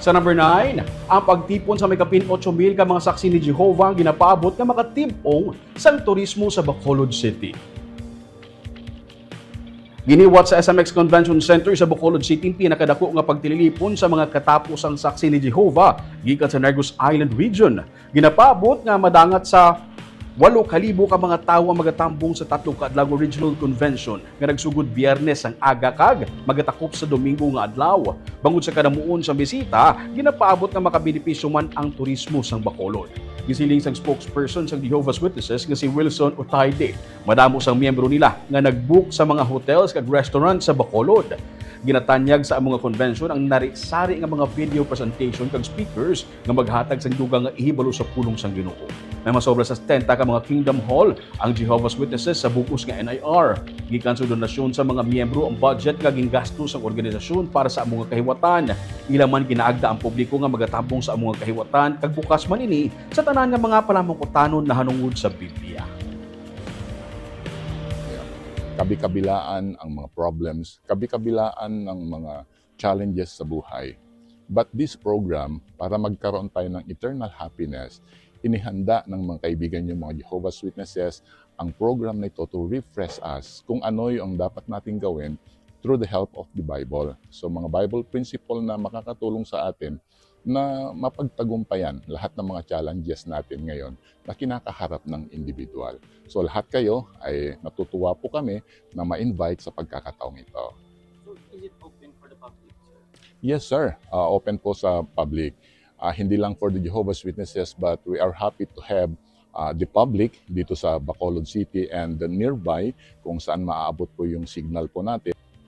Sa number 9, ang pagtipon sa may kapin 8,000 ka mga saksi ni Jehovah ang ginapaabot nga mga tib-ong sang turismo sa Bacolod City. Giniwat sa SMX Convention Center sa Bacolod City pinakadako nga pagtililipon sa mga katapos ang saksi ni Jehovah gikan sa Negros Island Region. Ginapaabot nga madangat sa 8,000 ka mga tawo ang magatambong sa 3 ka adlaw regional convention nga nagsugod Biyernes ang aga kag magatakop sa Domingo nga adlaw. Bangod sa kadamuon sa bisita, ginapaabot nga makabenepisyo man ang turismo sang Bacolod. Gisiling sang spokesperson sang Jehovah's Witnesses nga si Wilson Otayde, madamo sang miyembro nila nga nagbook sa mga hotels kag restaurant sa Bacolod. Ginatanyag sa mga convention ang narisari nga mga video presentation kag speakers nga maghatag sang dugang nga ihibalo sa pulong sang Ginoo. May masobra sa 70 ka mga Kingdom Hall ang Jehovah's Witnesses sa bukos nga NIR. Gikan sa donasyon sa mga miyembro ang budget nga gingastos ang organisasyon para sa among kahiwatan. Ila man ginaagda ang publiko nga magatambong sa among kahiwatan kag bukas man ini sa tanan nga mga palamangkutanon na hanungod sa Biblia. Kabi-kabilaan ang mga problems, kabi-kabilaan ang mga challenges sa buhay. But this program, para magkaroon tayo ng eternal happiness, inihanda ng mga kaibigan niyo, mga Jehovah's Witnesses, ang program na ito to refresh us kung ano yung dapat natin gawin through the help of the Bible. So mga Bible principle na makakatulong sa atin na mapagtagumpayan lahat ng mga challenges natin ngayon na kinakaharap ng individual. So lahat kayo ay natutuwa po kami na ma-invite sa pagkakataong ito. So is it open for the public, sir? Yes, sir. Open po sa public. Hindi lang for the Jehovah's Witnesses, but we are happy to have the public dito sa Bacolod City and the nearby kung saan maaabot po yung signal po natin.